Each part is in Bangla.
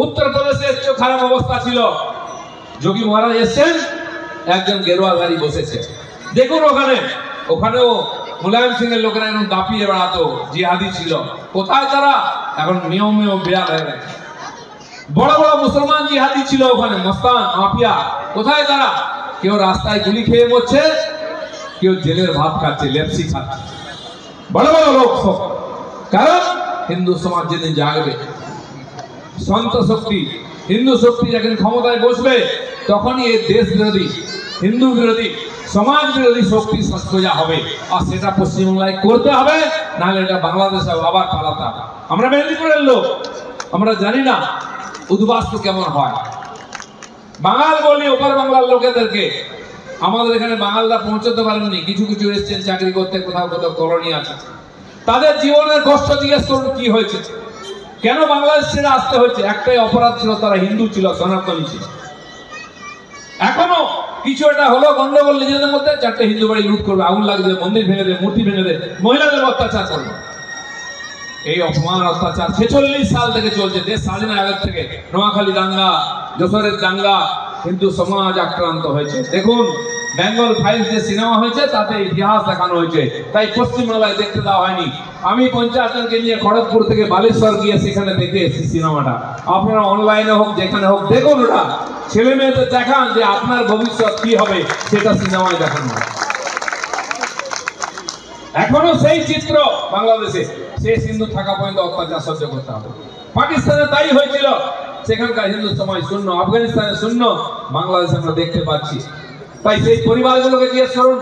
উত্তরপ্রদেশের চেয়ে খারাপ অবস্থা ছিল। যোগী মহারাজ এসেছেন, একজন গেরুয়া গাড়ি বসেছে, দেখুন ওখানেও মুলায়ম সিং এর লোকেরা এখন দাপিয়ে বেড়াতো, জিহাদি ছিল। কোথায় তারা? এখন নিয়মেও বিড়াল হয়ে গেছে। বড় বড় মুসলমান জিহাদি ছিল ওখানে, মস্তান মাফিয়া। কোথায় তারা? কেউ রাস্তায় গুলি খেয়ে মরছে, কেউ জেলের ভাত খাচ্ছে, লেপসি খাচ্ছে। বড় বড় লোক সব। কারণ হিন্দু সমাজ যেদিন জাগবে, সন্ত শক্তি, হিন্দু শক্তি যখন ক্ষমতায় বসবে, তখনই এই দেশ বিরোধী, হিন্দু বিরোধী, সমাজ বিরোধী শক্তি সোজা হবে। আর সেটা পশ্চিমবাংলায় করতে হবে, নাহলে এটা বাংলাদেশে আবার পালাতে হবে। আমরা মেদিনীপুরের লোক, আমরা জানি না উদ্বাস্তু কেমন হয়। বাঙাল বলি ওপার বাংলার লোকেদেরকে, আমাদের এখানে বাঙালরা পৌঁছতে পারেননি, কিছু কিছু এসছেন চাকরি করতে, কোথাও কোথাও কলোনি আছে। তাদের জীবনের কষ্ট জিজ্ঞেস করুন কি হয়েছে, কেন বাংলাদেশ ছেড়ে আসতে হয়েছে। একটাই অপরাধ ছিল, তারা হিন্দু ছিল, সনাতনী ছিল। এখনো কিছু একটা হলো গন্ডগোল নিজেদের মধ্যে, চারটে হিন্দু বাড়ি লুট করবে, আগুন লাগবে, মন্দির ভেঙে দেবে, মূর্তি ভেঙে দেবে, মহিলাদের অত্যাচার করবে। এই অপমান অত্যাচার 46 সাল থেকে চলছে, দেশ স্বাধীনের আগের থেকে। নোয়াখালী দাঙ্গা, যশোরের দাঙ্গা, হিন্দু সমাজ আক্রান্ত হয়েছে। দেখুন বেঙ্গল ফাইলস যে সিনেমা হয়েছে, তাতে ইতিহাস দেখানো হয়েছে, তাই পশ্চিমবাংলায় দেখতে দেওয়া হয়নি। আমি 50 জনকে নিয়ে খড়গপুর থেকে বালেশ্বর গিয়ে সেখানে দেখে এসেছি সিনেমাটা। আপনারা অনলাইনে হোক যেখানে হোক দেখুন, ওটা ছেলে মেয়েদের দেখান যে আপনার ভবিষ্যৎ কি হবে, সেটা সিনেমায় দেখানো হয়। এখনো সেই চিত্র বাংলাদেশে, শেষ হিন্দু থাকা পর্যন্ত অত্যাচার সহ্য করতে হবে। পাকিস্তানে তাই হয়েছিল, সেখানকার হিন্দু সমাজ শূন্য, আফগানিস্তানে শূন্য, বাংলাদেশে আমরা দেখতে পাচ্ছি। তাই সেই পরিবারগুলোকে জিজ্ঞেস করুন,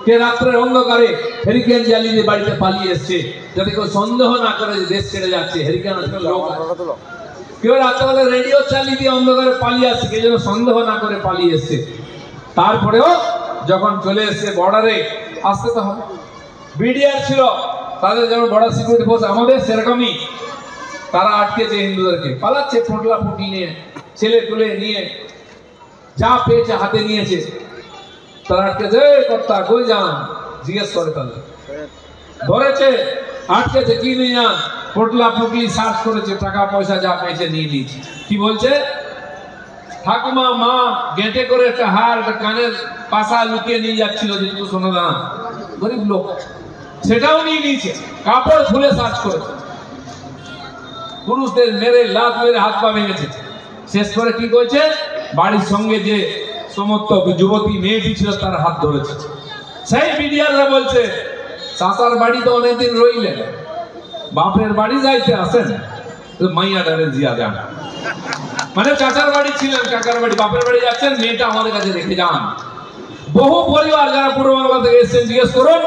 কে রাত্রের অন্ধকারে হেরিকেন জ্বালিয়ে বাড়িতে পালিয়ে এসছে, যাতে কেউ সন্দেহ না করে যে দেশ ছেড়ে যাচ্ছে। হেরিকেন লোক, কেউ রাত্রেবেলা রেডিও চালিয়ে দিয়ে অন্ধকারে পালিয়ে আসছে, কেউ যেন সন্দেহ না করে পালিয়ে এসছে। তারপরেও যখন চলে এসছে বর্ডারে, আসতে তো হবে। বিডিআর ছিল, তাদের যেমন বর্ডার সিকিউরিটি ফোর্স আমাদের, সেরকমই তারা আটকেছে হিন্দুদেরকে, পালাচ্ছে ফোটলা ফুটি নিয়ে, ছেলে তুলে নিয়ে, যা পেয়েছে হাতে নিয়েছে। তারা আটকেছে, কর্তা কই যান জিজ্ঞেস করে, তাদের ধরেছে, আটকেছে, কি নিয়ে যান, ফোটলা ফুটলি সার্চ করেছে, টাকা পয়সা যা পেয়েছে নিয়ে নিয়েছে। কি বলছে? ঠাকুমা মা গেঁটে করে একটা হার, একটা কানের পাশা লুকিয়ে নিয়ে যাচ্ছিল, যেহেতু সোনা দানা, গরিব লোক, সেটাও নিয়ে নিয়েছে। কাপড় খুলে সার্চ করেছে, পুরুষদের মেরে লাত মেরে হাত পা ভেঙেছে। শেষ করে কি করেছে? বাড়ির সঙ্গে যে সমস্ত যুবতী মেয়েটি ছিল তার হাত ধরেছে। সেই বিডিআররা বলছে, চাচার বাড়ি তো অনেকদিন রইলেন, বাপের বাড়ি যাইতে আসেন, মাইয়া ডারে জিয়া যান। মানে চাচার বাড়ি ছিলেন, কাকার বাড়ি, বাপের বাড়ি যাচ্ছেন, মেয়েটা আমাদের কাছে রেখে যান। বহু পরিবার যারা পূর্ব বাংলা থেকে এসেছেন জিজ্ঞেস করুন,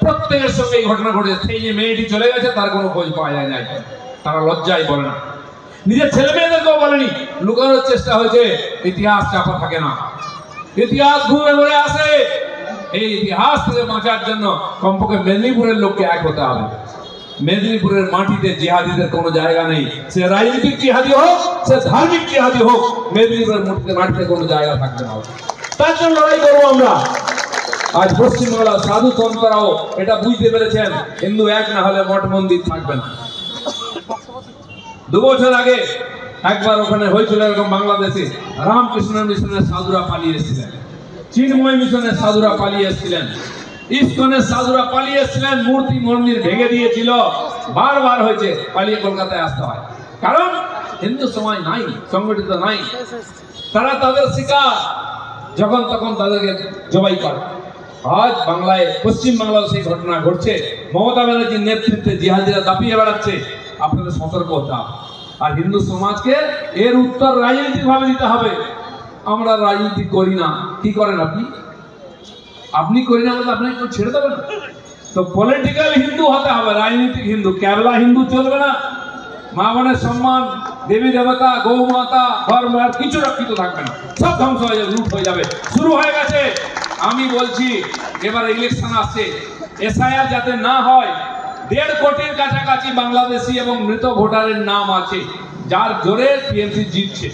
প্রত্যেকের সঙ্গে এই ঘটনা ঘটেছে। সেই যে মেয়েটি চলে গেছে, তার কোনো খোঁজ পাওয়া যায় না, তারা লজ্জায় বলে না, নিজের ছেলে মেয়েদেরকেও বলেনি, লুকানোর চেষ্টা হয়েছে। ইতিহাস চাপা থাকে না, ইতিহাস ঘুরে ঘুরে আসে। এই ইতিহাস থেকে বাঁচার জন্য কমপক্ষে মেদিনীপুরের লোককে এক হতে হবে। মেদিনীপুরের মাটিতে জিহাদিদের কোনো জায়গা নেই, সে রাজনৈতিক জিহাদি হোক, সে ধার্মিক জিহাদি হোক, মেদিনীপুরের মাটিতে কোনো জায়গা থাকবে না। তার জন্য লড়াই করবো আমরা। আজ পশ্চিমবাংলার সাধু সন্তরাও এটা বুঝতে পেরেছেন, হিন্দু এক না হলে মঠ মন্দির থাকবে না। 2 বছর আগে একবার ওখানে হয়েছিল এরকম, বাংলাদেশে রামকৃষ্ণ মিশনের সাধুরা পালিয়ে এসেছিলেন, চিন্ময় মিশনের সাধুরা পালিয়ে এসেছিলেন, ইস্কনের সাধুরা পালিয়ে এসেছিলেন, মূর্তি মন্দির ভেঙে দিয়েছিল, বারবার হয়েছে, পালিয়ে কলকাতায় আসতে হয়। কারণ হিন্দু সমাজ নাই, সংগঠিত নাই, তারা তাদের শিকার, যখন তখন তাদেরকে জবাই করে। আজ বাংলায়, পশ্চিম বাংলায় সেই ঘটনা ঘটছে। মমতা ব্যানার্জির নেতৃত্বে জিহাদিরা দাপিয়ে বেড়াচ্ছে, আপনাদের সতর্ক হতে হবে। আর হিন্দু সমাজকে এর উত্তর রাজনৈতিক ভাবে দিতে হবে। আমরা রাজনীতি করি না, কি করেন আপনি? আপনি করি না বলতে আপনি একটু ছেড়ে দেবেন? তো পলিটিক্যাল হিন্দু হতে হবে, রাজনীতিক হিন্দু। ক্যাবলা হিন্দু চলবে না। মা বোনের সম্মান, দেবী দেবতা, গৌ মাতা, ধর্ম আর কিছু রক্ষিত থাকবে না, সব ধ্বংস হয়ে যাবে, লুট হয়ে যাবে, শুরু হয়ে গেছে। আমি বলছি, এবার ইলেকশন আসছে, এসআইআর যাতে না হয়। 1.5 কোটির কাছাকাছি বাংলাদেশি এবং মৃত ভোটারের নাম আছে, যার জোরে টিএমসি জিতছে।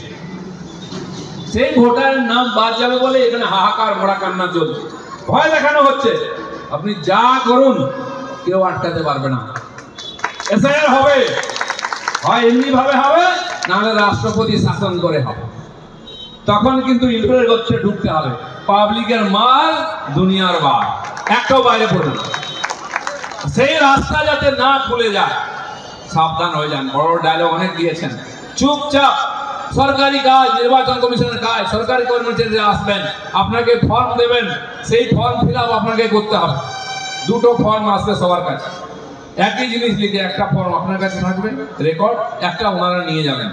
সেই ভোটারের নাম বাদ যাবে বলে এখানে হাহাকার মোড়া কান্না চলছে, ভয় দেখানো হচ্ছে। আপনি যা করুন, কেউ আটকাতে পারবে না। এসআইআর হবে, হয় এমনি ভাবে হবে, নাহলে রাষ্ট্রপতি শাসন করে হবে। তখন কিন্তু ইন্দ্রের গোত্রে ঢুকতে হবে। পাবলিকের মাল দুনিয়ার বাল, একটাও বাইরে পড়বে না। সেই রাস্তা যাতে না খুলে যায়, সাবধান হয়ে যান। বড় ডায়লগ অনেক দিয়েছেন। চুপচাপ সরকারি কাজ, নির্বাচন কমিশনের কাজ, সরকারি কর্মচারীরা আসবেন, আপনাকে ফর্ম দেবেন, সেই ফর্ম ফিল আপ আপনাকে করতে হবে। দুটো ফর্ম আসবে সবার কাছে, একই জিনিস লিখে একটা ফর্ম আপনার কাছে থাকবে রেকর্ড, একটা ওনারা নিয়ে যাবেন।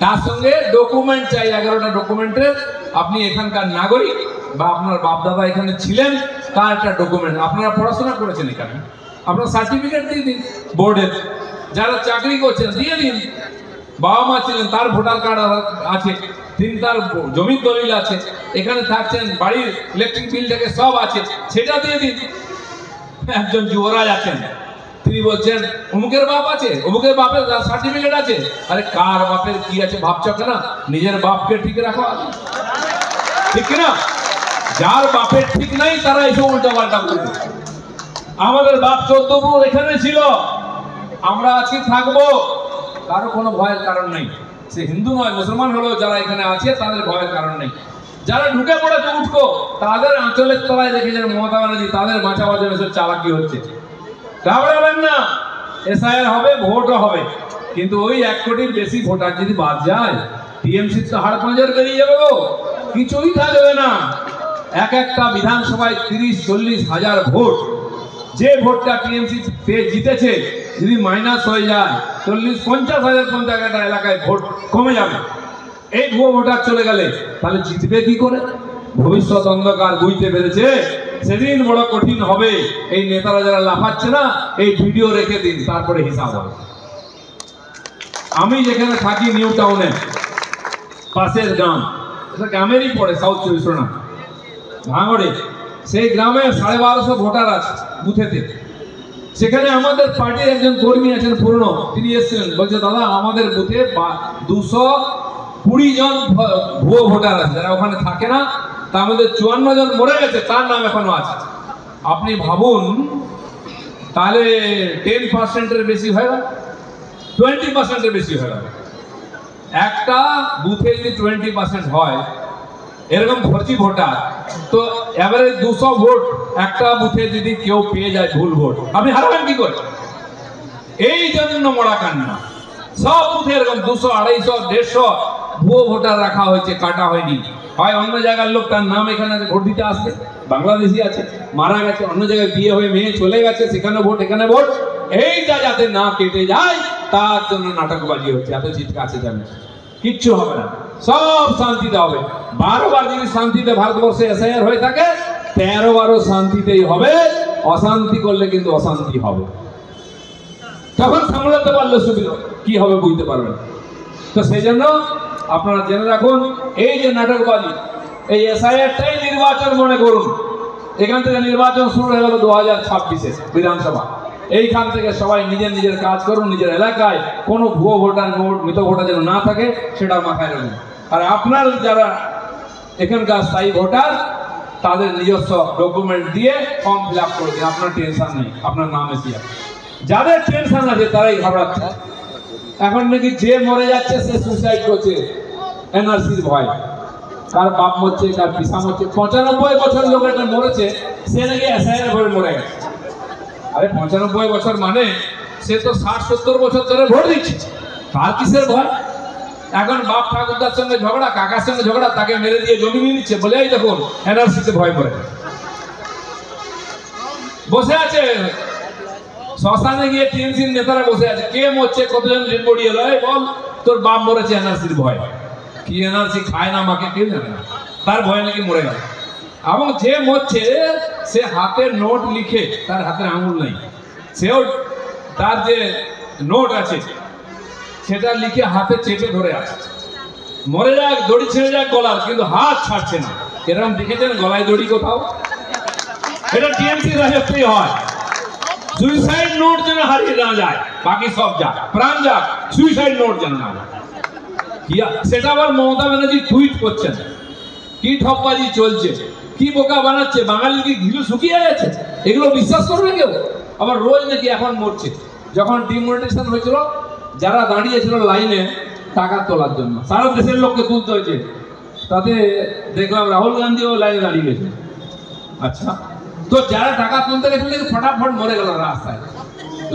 তার সঙ্গে ডকুমেন্ট চাই, 11টা ডকুমেন্টের। আপনি এখানকার নাগরিক বা আপনার বাপদাদা এখানে ছিলেন তার একটা ডকুমেন্ট, আপনারা পড়াশোনা করেছেন এখানে, আপনার সার্টিফিকেট দিয়ে দিন। বোর্ডের যারা চাকরি করছেন দিয়ে দিন। বাবা মা ছিলেন তার ভোটার কার্ড আছে, তিনি তার জমির দলিল আছে, এখানে থাকছেন, বাড়ির ইলেকট্রিক বিল থেকে সব আছে, সেটা দিয়ে দিন। একজন যুবরাজ আছেন, তিনি বলছেন অমুকের বাপ আছে, অমুকের বাপের সার্টিফিকেট আছে। আরে কার বাপের কি আছে ভাবছ না? নিজের বাপকে ঠিক রাখো, ঠিক না? যার বাপের ঠিক নাই তারা এসব উল্টা পাল্টা করবে। আমাদের বাপ 14 এখানে ছিল, আমরা আজকে থাকবো, কারো কোনো ভয়ের কারণ নেই। সে হিন্দু নয় মুসলমান হলেও যারা এখানে আছে তাদের ভয়ের কারণ নেই। যারা ঢুকে পড়েছে উঠকো, তাদের আঁচলের তলায় রেখেছেন মমতা ব্যানার্জি, তাদের বাঁচাবার জন্য সব চালাকি হচ্ছে। ঘাবড়াবেন না, এসআইআর হবে, ভোটও হবে, কিন্তু ওই 1 কোটির বেশি ভোটার যদি বাদ যায়, টিএমসি তো হাড় পাঁজর বেরিয়ে যাবে গো, কিছুই থাকবে না। একটা বিধানসভায় 30-40 হাজার ভোট, যে ভোটটা টিএমসি জিতেছে যদি মাইনাস হয়ে যায়, 40-50 হাজার একটা এলাকায় ভোট কমে যাবে। এই ভুয়ো ভোটার চলে গেলে তাহলে জিতবে কি করে? ভবিষ্যৎ অন্ধকার বুঝতে পেরেছে, সেদিন বড় কঠিন হবে। এই নেতারা যারা লাফাচ্ছে না, এই ভিডিও রেখে দিন, তারপরে হিসাব হবে। আমি যেখানে থাকি নিউ টাউনে, পাশের গ্রাম, এটা গ্রামেরই পড়ে, সাউথ 24 পরগনা ভাঙড়ে, সেই গ্রামে 1250 ভোটার আছে বুথেতে। সেখানে আমাদের পার্টির একজন কর্মী আছেন পুরনো, তিনি এসেছিলেন, বলছে দাদা আমাদের বুথে 220 জন ভুয়ো ভোটার আছে, যারা ওখানে থাকে না, তার মধ্যে 54 জন মরে গেছে, তার নাম এখনো আছে। আপনি ভাবুন তাহলে 10%-এর বেশি হয়ে গেল, 20%-এর বেশি হয়ে গেল। একটা বুথে যদি 20% হয়, এরকম ভর্তি ভোটার, তো এভারেজ 200 ভোট একটা বুথে যদি কেউ পেয়ে যায় ভুল ভোট, আপনি হারাবেন কি করে? এই জন্য মরা কান্না। সব বুথে এরকম 200, 250, 150 ভুয়ো ভোটার রাখা হয়েছে, কাটা হয়নি। হয় অন্য জায়গার লোক, তার নাম এখানে ভোট দিতে আসবে, বাংলাদেশি আছে, মারা গেছে, অন্য জায়গায় বিয়ে হয়ে মেয়ে চলে গেছে, সেখানে ভোট এখানে ভোট। এইটা যাতে না কেটে যায় তার জন্য নাটকবাজি হচ্ছে, এত চিৎকার আছে জানেন, কিচ্ছু হবে না, সব শান্তিতে হবে। 12 বার যদি শান্তিতে ভারতবর্ষে এসআইআর হয়ে থাকে, 13 বারও শান্তিতেই হবে। অশান্তি করলে কিন্তু অশান্তি হবে, তখন সামলাতে পারলে সুবিধা, কি হবে বুঝতে পারবেন। তো সেই জন্য আপনারা জেনে রাখুন, এই যে নাটকবাজি, এই এসআইআরটাই নির্বাচন মনে করুন। এখান থেকে নির্বাচন শুরু হয়ে গেল 2026-এ বিধানসভা। এইখান থেকে সবাই নিজের নিজের কাজ করুন, নিজের এলাকায় কোনো ভুয়ো ভোটার, মৃত ভোটার যেন না থাকে, সেটা মাথায় রাখুন। আর আপনার যারা এখানকার স্থায়ী ভোটার, তাদের নিজস্ব ডকুমেন্ট দিয়ে ফর্ম ফিল আপ করে দিন, আপনার টেনশন নেই, আপনার নাম এসে যাবে। যাদের টেনশন আছে তারাই ঘাবড়াচ্ছে। এখন নাকি যে মরে যাচ্ছে সে সুইসাইড করছে এনআরসির ভয়, কার বাপ মরছে, কার পিসা মরছে। 95 বছর লোক একটা মরেছে, সে নাকি এসআইআর ভয়ে মরে গেছে। আরে 95 বছর মানে সে তো 60-70 বছর ধরে ভোট দিচ্ছে, তার কিসের ভয়? এখন বাপ ঠাকুরদার সঙ্গে ঝগড়া, কাকার সঙ্গে ঝগড়া, তাকে মেরে দিয়ে জমি নিয়ে নিচ্ছে বলে এই দেখুন এনআরসিতে ভয় করে বসে আছে। শ্মশানে গিয়ে টিএমসির নেতারা বসে আছে, কে মরছে, কতজন ডেড বডি এলো, এই বল তোর বাপ মরেছে এনআরসির ভয়। কি এনআরসি খায় না মাকে কেউ জানে না, তার ভয় নাকি মরে গেল। এবং যে মরছে সে হাতে নোট লিখে, তার হাতের আঙুল নাই, সেও তার যে নোট আছে সেটা লিখে হাতে চেপে ধরে আছে। মরে যাক, দড়ি ছেড়ে যাক গলার, কিন্তু হাত ছাড়ছে না। এরকম দেখেছেন গলায় দড়ি কোথাও? এটা টিএমসি রাজত্বই হয়। সুইসাইড নোট যেন হারিয়ে না যায়, বাকি সব যাক, প্রাণ যাক, সুইসাইড নোট যেন না যায়। সেটা আবার মমতা ব্যানার্জি টুইট করছেন, কি ঠকবাজি চলছে, কি বোকা বানাচ্ছে, বাঙালি কি ঘিলু শুকিয়ে গেছে, এগুলো বিশ্বাস করবে কেউ? আবার রোজ নাকি এখন মরছে। যখন ডিমনিটাইজেশন হয়েছিল, যারা দাঁড়িয়েছিল লাইনে, টাকা তোলার জন্য, সারা দেশের লোককে তুলতে হয়েছে। তাতে দেখলাম রাহুল গান্ধীও লাইনে দাঁড়িয়ে গেছে। আচ্ছা, তো যারা টাকা তুলতে গেছিল ফটাফট মরে গেল রাস্তায়,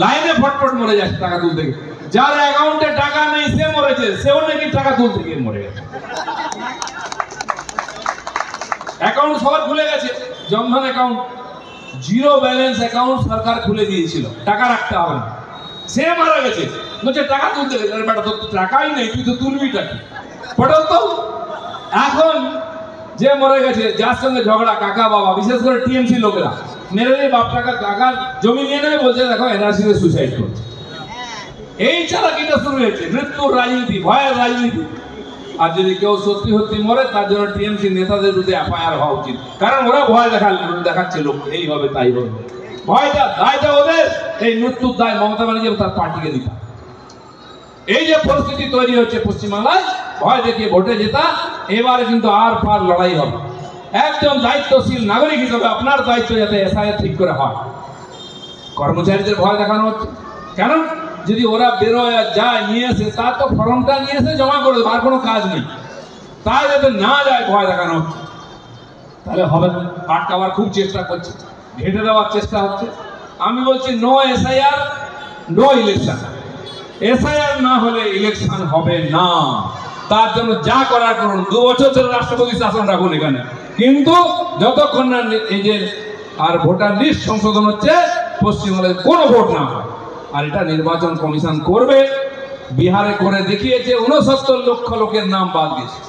লাইনে ফটফট মরে যাচ্ছে টাকা তুলতে গিয়ে। যার অ্যাকাউন্টে টাকা নেই সে মরেছে, সেও নাকি টাকা তুলতে গিয়ে মরে গেছে। অ্যাকাউন্ট সবার খুলে গেছে, Jan Dhan account, zero balance account সরকার খুলে দিয়েছিল, টাকা রাখতে হবে না, সে মারা গেছে। বলছে টাকা তুলতে গেছে, আরে বেটা তোর তো টাকাই নেই, তুই তো তুলবি টাকা পটল তো। এখন যে মরে গেছে, যার সঙ্গে ঝগড়া কাকা বাবা, বিশেষ করে টিএমসি লোকেরা মেরে দিয়ে বাপ টাকা কাকার জমি নিয়ে নেবে, বলছে দেখো এনআরসি তে সুসাইড করছে। এই চালাকিটা শুরু হয়েছে, মৃত্যুর রাজনীতি, ভয়ের রাজনীতি। আর যদি কেউ সত্যি সত্যি মরে তার জন্য টিএমসি নেতাদের বিরুদ্ধে এফআইআর হওয়া উচিত, কারণ ওরা ভয় দেখাচ্ছে লোক, এই হবে তাই হবে। ভয়টা দায়টা ওদের, এই মৃত্যুর দায় মমতা ব্যানার্জি তার পার্টিকে দিতে। এই যে পরিস্থিতি তৈরি হচ্ছে পশ্চিমবাংলায়, ভয় দেখিয়ে ভোটে জেতা, এবারে কিন্তু আর পার লড়াই হবে। একজন দায়িত্বশীল নাগরিক হিসেবে আপনার দায়িত্ব যাতে এসআইআর ঠিক করে হয়। কর্মচারীদের ভয় দেখানো হচ্ছে কেন? যদি ওরা বেরোয় যায় নিয়ে এসে, তার তো ফর্মটা নিয়ে এসে জমা করে দেবে, আর কোনো কাজ নেই। তাই যাতে না যায় ভয় দেখানো হচ্ছে, তাহলে হবে না। আটকাবার খুব চেষ্টা করছে, ঘেঁটে দেওয়ার চেষ্টা হচ্ছে। আমি বলছি no SIR, no election. SIR না হলে ইলেকশন হবে না। তার জন্য যা করার করুন, 2 বছর ধরে রাষ্ট্রপতি শাসন রাখুন এখানে, কিন্তু যতক্ষণ না এই যে আর ভোটার লিস্ট সংশোধন হচ্ছে, পশ্চিমবঙ্গের কোনো ভোট না হয়। আর এটা নির্বাচন কমিশন করবে। বিহারে করে দেখিয়েছে, 69 লক্ষ লোকের নাম বাদ দিয়েছে,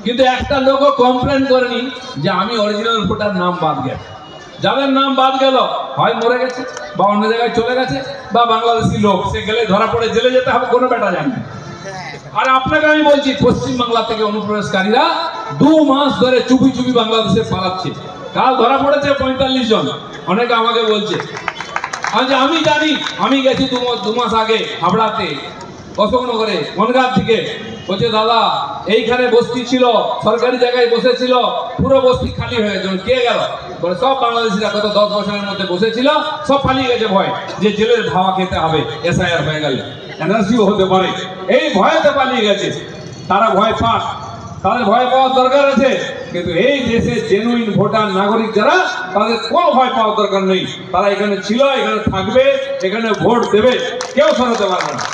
কিন্তু একটা লোকও কমপ্লেন করেনি যে আমি অরিজিনাল ভোটার নাম বাদ গেছে। যাদের নাম বাদ গেল হয় মরে গেছে, বা অন্য জায়গায় চলে গেছে, বা বাংলাদেশি লোক, সে গেলে ধরা পড়ে জেলে যেতে হবে, কোনো ব্যাটা জানে না। আর আপনাকে আমি বলছি, পশ্চিমবাংলা থেকে অনুপ্রবেশকারীরা 2 মাস ধরে চুপি চুপি বাংলাদেশে পালাচ্ছে। কাল ধরা পড়েছে 45 জন। অনেকে আমাকে বলছে, আমি জানি, আমি গেছি 2 মাস আগে হাবড়াতে, অশোকনগরে, বনগাঁ থেকে। বলছে দাদা এইখানে বস্তি ছিল, সরকারি জায়গায় বসেছিল, পুরো বস্তি খালি হয়ে গেছে। কে গেল? বলে সব বাংলাদেশিরা গত 10 বছরের মধ্যে বসেছিল, সব পালিয়ে গেছে ভয়, যে জেলের ভাওয়া খেতে হবে এসআইআর হয়ে গেলে, এনআরসিও হতে পারে, এই ভয়তে পালিয়ে গেছে। তারা ভয় পাক, তাদের ভয় পাওয়ার দরকার আছে, কিন্তু এই দেশে জেনুইন ভোটার নাগরিক যারা, তাদের কোনো ভয় পাওয়ার দরকার নেই। তারা এখানে ছিল, এখানে থাকবে, এখানে ভোট দেবে, কেউ সরাতে পারবে না।